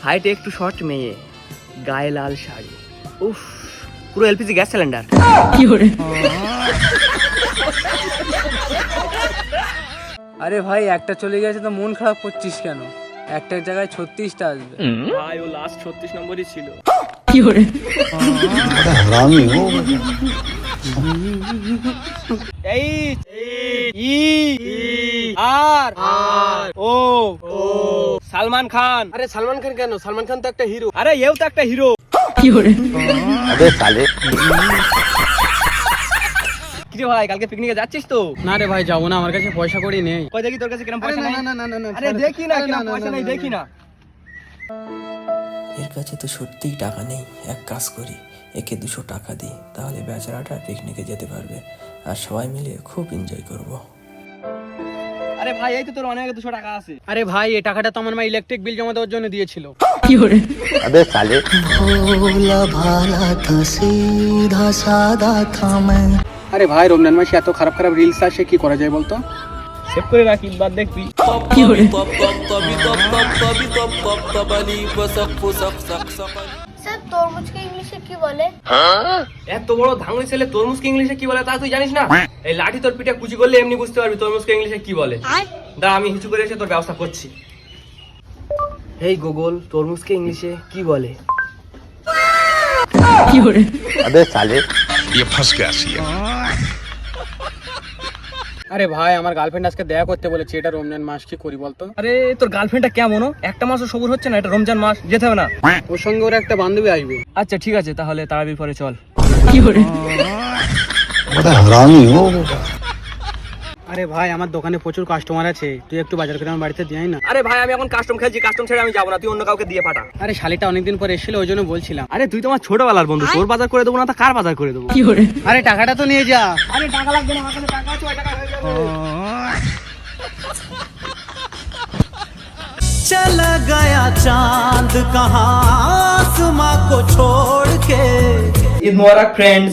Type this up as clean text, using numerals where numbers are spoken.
হাইটে একটু শর্ট মেয়ে, গায়ে লাল শাড়ি, উফ পুরো এলপিজি গ্যাস সিলিন্ডার। আরে ভাই একটা চলে গেছে তো মন খারাপ করছিস কেন? একটার জায়গায় 36টা আসবে। ভাই ও লাস্ট 36 নম্বরই ছিল। এইচ ই আর ও সালমান খান। আরে সালমান খান কেন? সালমান খান তো একটা হিরো। আরে এও তো একটা হিরো। अबे साले কি রে ভাই, কালকে পিকনিকে যাচ্ছিস তো? না রে ভাই যাবো না, আমার কাছে পয়সা কড়ি নেই। কই দেখি তোর কাছে কিরম আরে পয়সা না নাই। না না না না, আরে দেখি না কিরম না, পয়সা না, নাই, না, দেখি না। এর কাছে তো সত্যিই টাকা নেই। এক কাজ করি, একে 200 টাকা দিই, তাহলে বেচারাটা পিকনিকে যেতে পারবে আর সবাই মিলে খুব এনজয় করব। আরে ভাই এই তো তোর অনেক 200 টাকা আছে। আরে ভাই এই টাকাটা তো আমার মা ইলেকট্রিক বিল জমা দেওয়ার জন্য দিয়েছিল। अबे साले ভোলা ভালা থা সিধা সাদা থা मैं। আরে ভাই রমজান মাসে এত খারাপ খারাপ রিলস আসে, কি করা যায় বলতো? সেভ করে রাখি, বাদ দেখবি। স্যার তরমুজকে ইংলিশে কি বলে? এত বড় ধাঙ্গলি ছেলে তরমুজকে ইংলিশে কি বলে তা তুই জানিস না? এই লাঠি তোর পিঠে কুচি করলে এমনি বুঝতে পারবি তরমুজকে ইংলিশে কি বলে। দাঁড়া আমি হিচু করে এসে তোর ব্যবস্থা করছি। এই গুগল, তরমুজকে ইংলিশে কি বলে? अबे साले ये फंस गया सी है। আরে ভাই আমার গার্লফ্রেন্ড আজকে দেখা করতে বলেছে, এটা রমজান মাস, কি করি বলতো? আরে তোর গার্লফ্রেন্ডটা কেমন? একটা মাসও সবুর হচ্ছে না, এটা রমজান মাস, যেতে হবে না? ওর সঙ্গে ওর একটা বান্ধবী আসবে। আচ্ছা ঠিক আছে, তাহলে তারাবির পরে চল। আরে ভাই আমার দোকানে প্রচুর কাস্টমার আছে, তুই একটু বাজার করে আমার বাড়িতে দিয়ে আয় না। আরে ভাই আমি এখন কাস্টম খেলছি, কাস্টম ছেড়ে আমি যাবো না, তুই অন্য কাউকে দিয়ে পাঠা। আরে শালিটা অনেকদিন পর এসেছিল ওই জন্য বলছিলাম। আরে তুই তো আমার ছোটবেলার বন্ধু, তোর বাজার করে দেবো না তা কার বাজার করে দেবো? আরে টাকাটা তো নিয়ে যা। আরে টাকা লাগবে না, আমার কাছে টাকা আছে, ওই টাকা হয়ে যাবে। चला गया चांद कहाँ आसमां को छोड़ के। ঈদ মোবারক ফ্রেন্ডস।